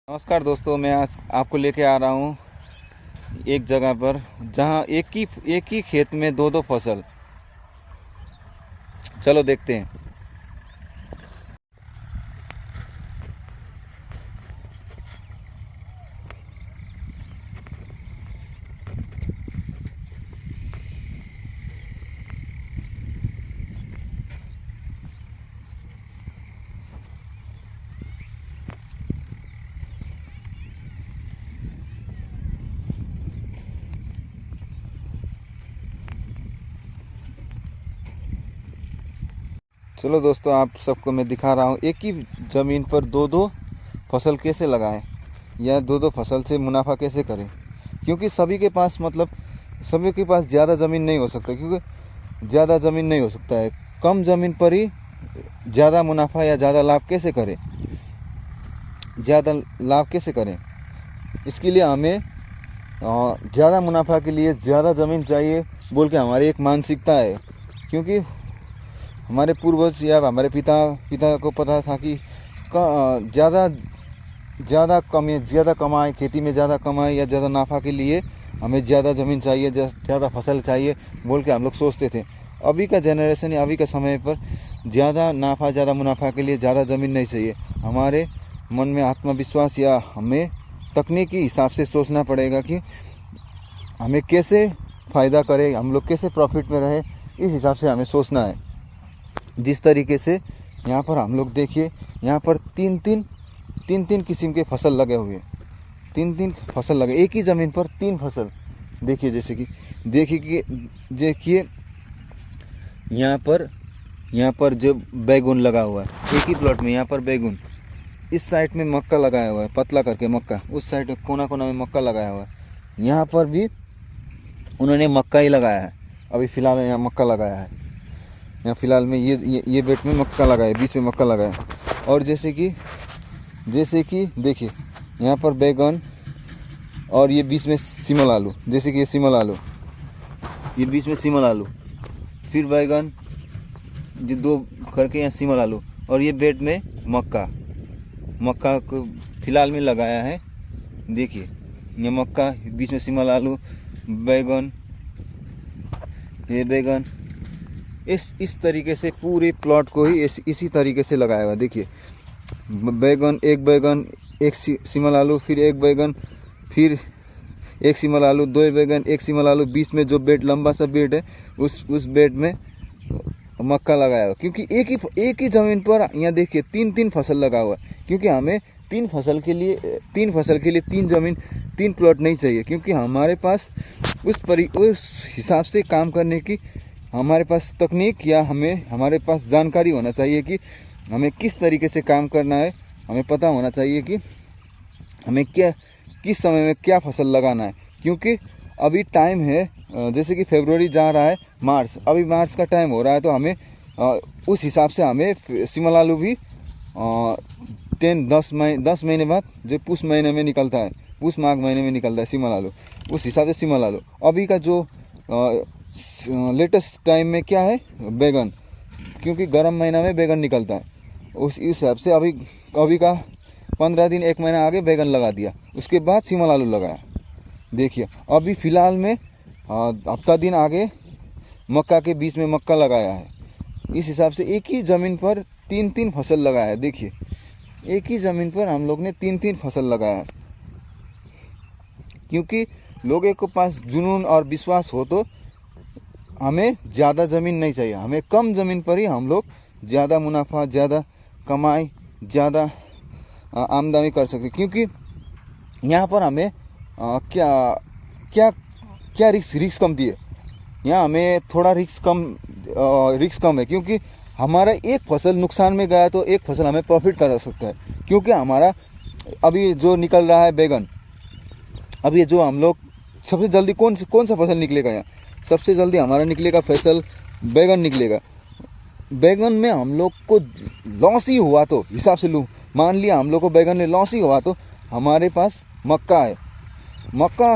नमस्कार दोस्तों, मैं आज आपको लेके आ रहा हूँ एक जगह पर जहाँ एक ही खेत में दो दो फसल। चलो देखते हैं। चलो दोस्तों, आप सबको मैं दिखा रहा हूँ एक ही ज़मीन पर दो दो फसल कैसे लगाएं या दो दो फसल से मुनाफा कैसे करें। क्योंकि सभी के पास ज़्यादा ज़मीन नहीं हो सकता, क्योंकि ज़्यादा ज़मीन नहीं हो सकता है। कम ज़मीन पर ही ज़्यादा मुनाफा या ज़्यादा लाभ कैसे करें, ज़्यादा लाभ कैसे करें। इसके लिए हमें ज़्यादा मुनाफा के लिए ज़्यादा ज़मीन चाहिए बोल के हमारी एक मानसिकता है। क्योंकि हमारे पूर्वज या हमारे पिता को पता था कि ज़्यादा कमाए, खेती में ज़्यादा कमाए या ज़्यादा नाफा के लिए हमें ज़्यादा ज़मीन चाहिए, ज़्यादा फसल चाहिए बोल के हम लोग सोचते थे। अभी का जनरेशन या अभी का समय पर ज़्यादा नाफा ज़्यादा मुनाफा के लिए ज़्यादा ज़मीन नहीं चाहिए। हमारे मन में आत्मविश्वास या हमें तकनीकी हिसाब से सोचना पड़ेगा कि हमें कैसे फ़ायदा करे, हम लोग कैसे प्रॉफिट में रहे, इस हिसाब से हमें सोचना है। जिस तरीके से यहाँ पर हम लोग देखिए, यहाँ पर तीन तीन किस्म के फसल लगे हुए, तीन फसल लगे एक ही ज़मीन पर, तीन फसल। देखिए जैसे कि देखिए यहाँ पर जो बैगन लगा हुआ है एक ही प्लॉट में। यहाँ पर बैगन, इस साइड में मक्का लगाया हुआ है, पतला करके मक्का, उस साइड में कोना कोना में मक्का लगाया हुआ है। यहाँ पर भी उन्होंने मक्का ही लगाया है। अभी फ़िलहाल यहाँ मक्का लगाया है, यहाँ फ़िलहाल में ये बेट में मक्का लगाया, बीच में मक्का लगाया। और जैसे कि देखिए यहाँ पर बैगन और ये बीच में शिमल आलू, जैसे कि ये शिमल आलू, ये बीच में शिमल आलू, फिर बैगन, ये दो करके यहाँ शिमल आलू, और ये बेड में मक्का को फ़िलहाल में लगाया है। देखिए ये मक्का, बीच में शिमल आलू, बैगन, ये बैगन, इस तरीके से पूरे प्लॉट को ही इसी तरीके से लगाया हुआ। देखिए बैगन, एक शिमल आलू, फिर एक बैगन, फिर एक शिमल आलू, दो बैगन, एक शिमल आलू, बीच में जो बेड, लंबा सा बेड है, उस बेड में मक्का लगाया हुआ। क्योंकि एक ही ज़मीन पर यहाँ देखिए तीन फसल लगा हुआ है। क्योंकि हमें तीन फसल के लिए तीन ज़मीन, तीन प्लॉट नहीं चाहिए। क्योंकि हमारे पास उस हिसाब से काम करने की हमारे पास तकनीक या हमारे पास जानकारी होना चाहिए कि हमें किस तरीके से काम करना है। हमें पता होना चाहिए कि हमें किस समय में क्या फसल लगाना है। क्योंकि अभी टाइम है, जैसे कि फरवरी जा रहा है, अभी मार्च का टाइम हो रहा है, तो हमें उस हिसाब से हमें शिमला आलू भी 10 महीने बाद, जो पुष महीने में निकलता है, पुष माघ महीने में निकलता है शिमला आलू, उस हिसाब से शिमला आलू। अभी का जो लेटेस्ट टाइम में क्या है, बैगन, क्योंकि गर्म महीना में बैगन निकलता है, उस हिसाब से अभी का 15 दिन 1 महीना आगे बैगन लगा दिया, उसके बाद शिमला आलू लगाया। देखिए अभी फ़िलहाल में हफ्ता दिन आगे मक्का के बीच में मक्का लगाया है। इस हिसाब से एक ही ज़मीन पर तीन फसल लगाया है। देखिए एक ही ज़मीन पर हम लोग ने तीन फसल लगाया है। क्योंकि लोगों के पास जुनून और विश्वास हो तो हमें ज़्यादा ज़मीन नहीं चाहिए, हमें कम ज़मीन पर ही हम लोग ज़्यादा मुनाफा, ज़्यादा कमाई, ज़्यादा आमदनी कर सकते। क्योंकि यहाँ पर हमें क्या रिस्क कम दिए, यहाँ हमें थोड़ा रिस्क कम है। क्योंकि हमारा एक फसल नुकसान में गया तो एक फसल हमें प्रॉफिट करा सकता है। क्योंकि हमारा अभी जो निकल रहा है बैगन, अभी ये जो हम लोग सबसे जल्दी कौन सा फसल निकलेगा, यहाँ सबसे जल्दी हमारा निकलेगा फसल बैगन निकलेगा। बैगन में हम लोग को लॉस ही हुआ तो, हिसाब से लूँ, मान लिया हम लोग को बैगन में लॉस ही हुआ तो हमारे पास मक्का है, मक्का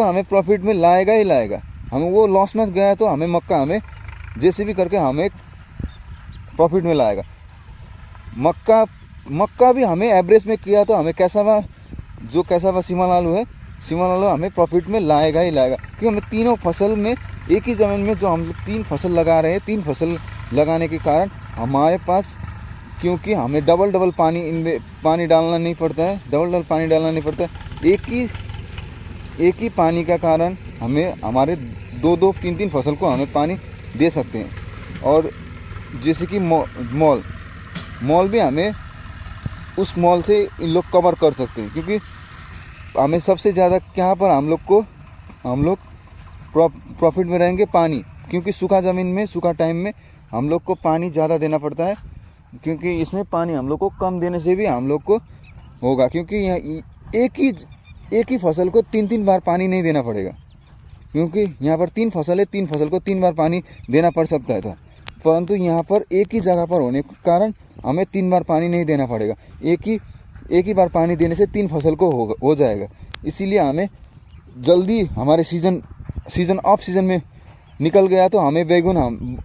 हमें प्रॉफिट में लाएगा ही लाएगा। हम वो लॉस में गया तो हमें मक्का जैसे भी करके हमें प्रॉफिट में लाएगा। मक्का मक्का भी हमें एवरेज में किया तो हमें कैसावा, जो कैसावा सीमल आलू है, सीमल आलू हमें प्रॉफिट में लाएगा ही लाएगा। क्योंकि हमें तीनों फसल में एक ही ज़मीन में जो हम लोग 3 फसल लगा रहे हैं, 3 फसल लगाने के कारण हमारे पास, क्योंकि हमें डबल पानी इनमें पानी डालना नहीं पड़ता है, डबल पानी डालना नहीं पड़ता है। एक ही पानी का कारण हमें हमारे 2-2, 3-3 फसल को हमें पानी दे सकते हैं। और जैसे कि मॉल भी हमें उस मॉल से इन लोग कवर कर सकते हैं। क्योंकि हमें सबसे ज़्यादा क्या पर हम लोग प्रॉफिट में रहेंगे पानी। क्योंकि सूखा ज़मीन में, सूखा टाइम में हम लोग को पानी ज़्यादा देना पड़ता है। क्योंकि इसमें पानी हम लोग को कम देने से भी हम लोग को होगा। क्योंकि यहाँ एक ही फसल को 3-3 बार पानी नहीं देना पड़ेगा। क्योंकि यहाँ पर 3 फसल है, 3 फसल को 3 बार पानी देना पड़ सकता था, परंतु यहाँ पर एक ही जगह पर होने के कारण हमें 3 बार पानी नहीं देना पड़ेगा। एक ही बार पानी देने से 3 फसल को हो जाएगा। इसीलिए हमें जल्दी हमारे सीज़न ऑफ सीज़न में निकल गया तो हमें बैगन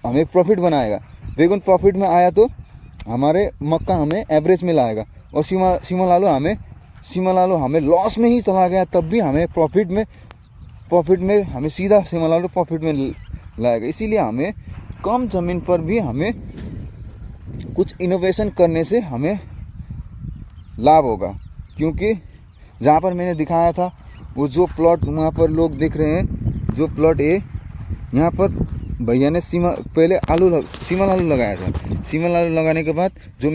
हमें प्रॉफिट बनाएगा। बैगन प्रॉफिट में आया तो हमारे मक्का हमें एवरेज में लाएगा। और सीमल आलू हमें लॉस में ही चला गया, तब भी हमें प्रॉफिट में हमें सीधा सीमल आलू प्रॉफिट में लाएगा। इसीलिए हमें कम ज़मीन पर भी हमें कुछ इनोवेशन करने से हमें लाभ होगा। क्योंकि जहाँ पर मैंने दिखाया था वो जो प्लॉट वहाँ पर लोग देख रहे हैं, जो प्लॉट है, यहाँ पर भैया ने पहले सीमल आलू लगाया था। सीमल आलू लगाने के बाद जो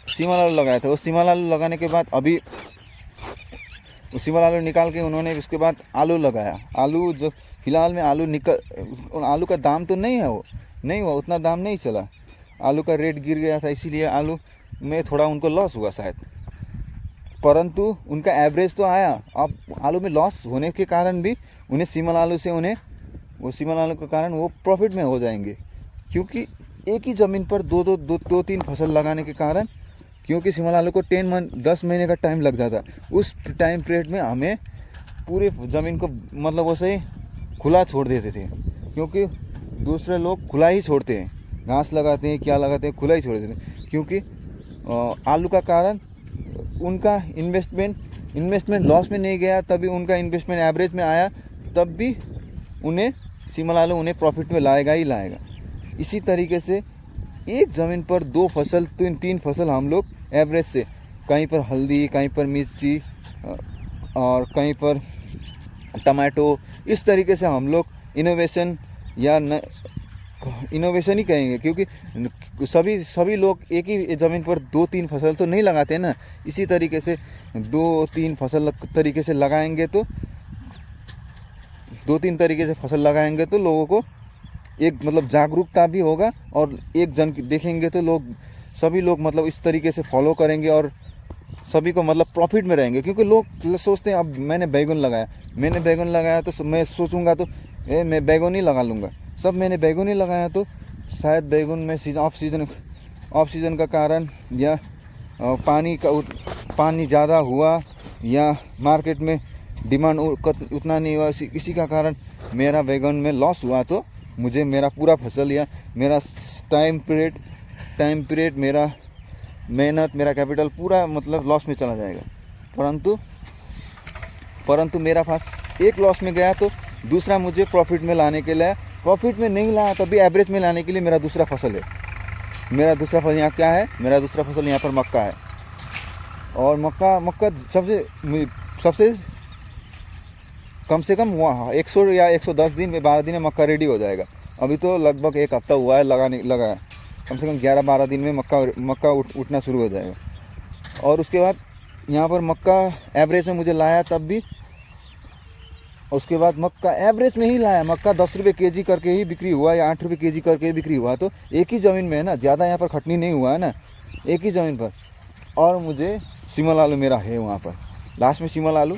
सीमल आलू लगाया था, वो सीमल आलू लगाने के बाद अभी सीमल आलू निकाल के उन्होंने उसके बाद आलू लगाया। आलू जो फिलहाल में आलू का दाम तो नहीं है, वो नहीं हुआ, उतना दाम नहीं चला, आलू का रेट गिर गया था, इसीलिए आलू में थोड़ा उनको लॉस हुआ शायद। परंतु उनका एवरेज तो आया। अब आलू में लॉस होने के कारण भी उन्हें सीमल आलू के कारण वो प्रॉफिट में हो जाएंगे। क्योंकि एक ही ज़मीन पर 2-3 फसल लगाने के कारण, क्योंकि सीमल आलू को 10 महीने का टाइम लग जाता, उस टाइम पीरियड में हमें पूरे ज़मीन को मतलब वैसे ही खुला छोड़ देते थे। क्योंकि दूसरे लोग खुला ही छोड़ते हैं, घास लगाते हैं, क्या लगाते हैं, खुला ही छोड़ देते हैं। क्योंकि आलू का कारण उनका इन्वेस्टमेंट लॉस में नहीं गया, तभी उनका इन्वेस्टमेंट एवरेज में आया, तब भी उन्हें सीमल आलू उन्हें प्रॉफिट में लाएगा ही लाएगा। इसी तरीके से एक ज़मीन पर 2 फसल 3 फसल हम लोग एवरेज से, कहीं पर हल्दी, कहीं पर मिर्ची और कहीं पर टमाटो, इस तरीके से हम लोग इनोवेशन ही कहेंगे। क्योंकि सभी लोग एक ही ज़मीन पर 2-3 फसल तो नहीं लगाते ना। इसी तरीके से 2-3 फसल तरीके से लगाएंगे तो 2-3 तरीके से फसल लगाएंगे तो लोगों को एक मतलब जागरूकता भी होगा। और एक जन देखेंगे तो सभी लोग मतलब इस तरीके से फॉलो करेंगे और सभी को मतलब प्रॉफिट में रहेंगे। क्योंकि लोग सोचते हैं अब मैंने बैगन लगाया तो मैं सोचूंगा तो मैं बैगन ही लगा लूँगा। सब मैंने बैगन ही लगाया तो शायद बैगन में ऑफ सीज़न का कारण या पानी ज़्यादा हुआ या मार्केट में डिमांड उतना नहीं हुआ, इसी का कारण मेरा बैगन में लॉस हुआ, तो मुझे मेरा पूरा फसल या मेरा टाइम पीरियड मेरा मेहनत, मेरा कैपिटल पूरा मतलब लॉस में चला जाएगा। परंतु मेरा पास एक लॉस में गया तो दूसरा मुझे प्रॉफिट में लाने के लिए, प्रॉफिट में नहीं लाया तभी एवरेज में लाने के लिए मेरा दूसरा फसल है। मेरा दूसरा फसल यहाँ क्या है? मेरा दूसरा फसल यहाँ पर मक्का है। और मक्का सबसे कम से कम 100 या 110 दिन में 12 दिन में मक्का रेडी हो जाएगा। अभी तो लगभग 1 हफ्ता हुआ है लगाया, कम से कम 11-12 दिन में मक्का उठना शुरू हो जाएगा। और उसके बाद यहाँ पर मक्का एवरेज में मुझे लाया तब भी, उसके बाद मक्का एवरेज में ही लाया, मक्का 10 रुपये केजी करके ही बिक्री हुआ या 8 रुपये केजी करके ही बिक्री हुआ। तो एक ही ज़मीन में है ना, ज़्यादा यहाँ पर खटनी नहीं हुआ है ना, एक ही ज़मीन पर। और मुझे सीमल आलू मेरा है वहाँ पर, लास्ट में सीमल आलू,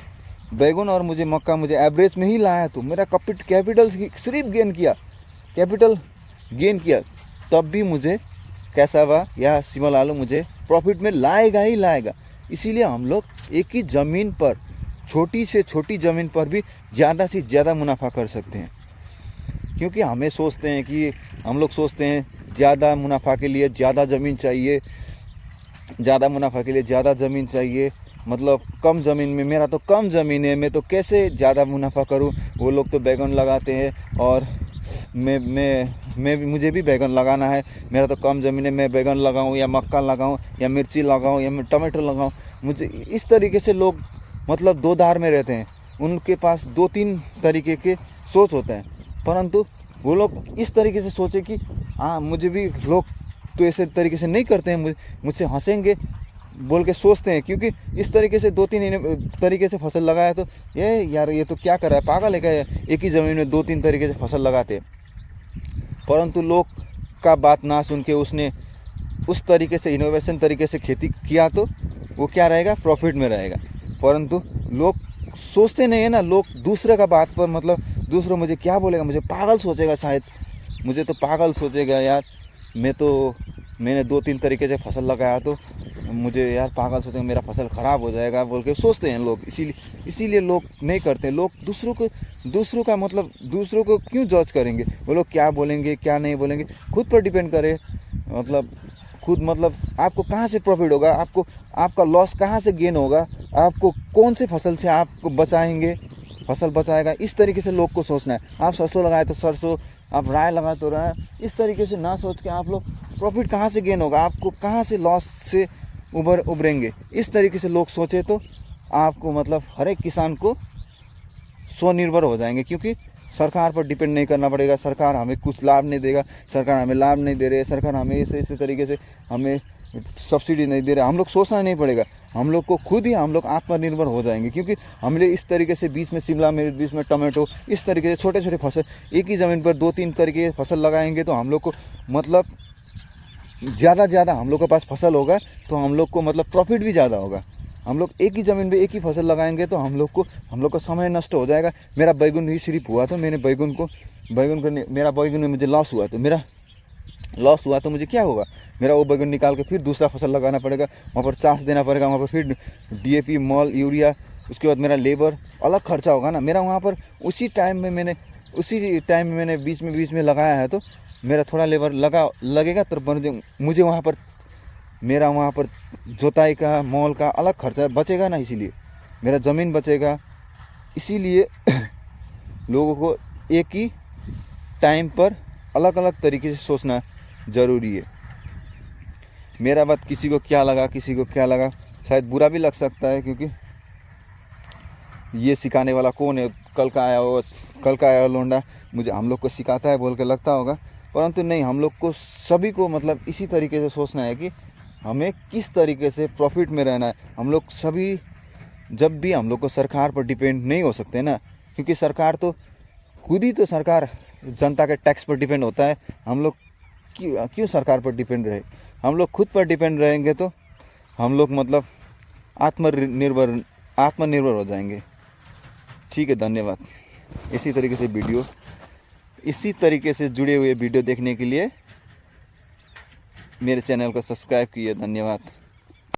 बैगन और मुझे मक्का मुझे एवरेज में ही लाया। तो मेरा कैपिटल सिर्फ गेन किया तब भी मुझे कैसावा या सीमल आलू मुझे प्रॉफिट में लाएगा ही लाएगा। इसीलिए हम लोग एक ही ज़मीन पर, छोटी से छोटी ज़मीन पर भी ज़्यादा से ज़्यादा मुनाफा कर सकते हैं। क्योंकि हम लोग सोचते हैं ज़्यादा मुनाफा के लिए ज़्यादा ज़मीन चाहिए, ज़्यादा मुनाफा के लिए ज़्यादा ज़मीन चाहिए, मतलब कम ज़मीन में, मेरा तो कम ज़मीन है, मैं तो कैसे ज़्यादा मुनाफा करूं। वो लोग तो बैगन लगाते हैं और मुझे भी बैगन लगाना है, मेरा तो कम ज़मीन है, मैं बैगन लगाऊं या मक्का लगाऊं या मिर्ची लगाऊं या टमाटर लगाऊं। मुझे इस तरीके से लोग मतलब दो धार में रहते हैं, उनके पास 2-3 तरीके के सोच होते हैं, परंतु वो लोग इस तरीके से सोचे कि हाँ मुझे भी, लोग तो ऐसे तरीके से नहीं करते हैं, मुझसे हंसेंगे बोल के सोचते हैं, क्योंकि इस तरीके से 2-3 तरीके से फसल लगाया तो ये यार ये तो क्या कर रहा है, पागल है क्या, एक ही ज़मीन में 2-3 तरीके से फसल लगाते हैं। परंतु लोग का बात ना सुन के उसने उस तरीके से इनोवेशन तरीके से खेती किया तो वो क्या रहेगा, प्रॉफिट में रहेगा। परंतु लोग सोचते नहीं है ना, लोग दूसरे का बात पर, मतलब दूसरा मुझे क्या बोलेगा, मुझे पागल सोचेगा, शायद मुझे तो पागल सोचेगा यार, मैंने 2-3 तरीके से फसल लगाया तो मुझे यार पागल सोचेंगे, मेरा फसल ख़राब हो जाएगा बोल के सोचते हैं लोग। इसीलिए लोग नहीं करते। लोग दूसरों को क्यों जज करेंगे, वो लोग क्या बोलेंगे क्या नहीं बोलेंगे, खुद पर डिपेंड करे। मतलब आपको कहाँ से प्रॉफिट होगा, आपका लॉस कहाँ से गेन होगा, आपको कौन से फसल से आपको फसल बचाएगा, इस तरीके से लोग को सोचना है। आप सरसों लगाए तो सरसों, आप राय लगाए तो राय, इस तरीके से ना सोच के आप लोग प्रॉफिट कहाँ से गेन होगा, आपको कहाँ से लॉस से उभरेंगे, इस तरीके से लोग सोचे तो आपको मतलब हर एक किसान को स्वनिर्भर हो जाएंगे। क्योंकि सरकार पर डिपेंड नहीं करना पड़ेगा, सरकार हमें कुछ लाभ नहीं देगा, सरकार हमें लाभ नहीं दे रही है, सरकार हमें इस तरीके से हमें सब्सिडी नहीं दे रहे, हम लोग सोचना नहीं पड़ेगा, हम लोग को खुद ही हम लोग आत्मनिर्भर हो जाएंगे। क्योंकि हमने इस तरीके से बीच में शिमला मिर्च, बीच में टमाटो, इस तरीके से छोटे छोटे फसल एक ही ज़मीन पर 2-3 तरीके की फसल लगाएंगे तो हम लोग को मतलब ज़्यादा हम लोग के पास फसल होगा तो हम लोग को मतलब प्रॉफिट भी ज़्यादा होगा। हम लोग एक ही ज़मीन पे एक ही फसल लगाएंगे तो हम लोग का समय नष्ट हो जाएगा। मेरा बैगन ही सिर्फ हुआ तो मैंने मेरा बैगन में मुझे लॉस हुआ तो मुझे क्या होगा, मेरा वो बैगन निकाल के फिर दूसरा फसल लगाना पड़ेगा, वहाँ पर चार्ज देना पड़ेगा, वहाँ पर फिर DAP मॉल यूरिया, उसके बाद मेरा लेबर अलग खर्चा होगा ना मेरा। वहाँ पर उसी टाइम में मैंने बीच में लगाया है तो मेरा थोड़ा लेबर लगेगा तो मुझे वहाँ पर जोताई का मॉल का अलग खर्चा बचेगा ना, इसीलिए मेरा ज़मीन बचेगा। इसीलिए लोगों को एक ही टाइम पर अलग अलग तरीके से सोचना ज़रूरी है। मेरा बात किसी को क्या लगा शायद बुरा भी लग सकता है, क्योंकि ये सिखाने वाला कौन है, कल का आया लोंडा मुझे हम लोग को सिखाता है बोल के लगता होगा, परंतु नहीं, हम लोग को सभी को मतलब इसी तरीके से सोचना है कि हमें किस तरीके से प्रॉफिट में रहना है। हम लोग सभी जब भी हम लोग को सरकार पर डिपेंड नहीं हो सकते ना, क्योंकि सरकार तो खुद ही तो सरकार जनता के टैक्स पर डिपेंड होता है। हम लोग क्यों सरकार पर डिपेंड रहे, हम लोग खुद पर डिपेंड रहेंगे तो हम लोग मतलब आत्मनिर्भर हो जाएंगे। ठीक है, धन्यवाद। इसी तरीके से जुड़े हुए वीडियो देखने के लिए मेरे चैनल को सब्सक्राइब कीजिए। धन्यवाद।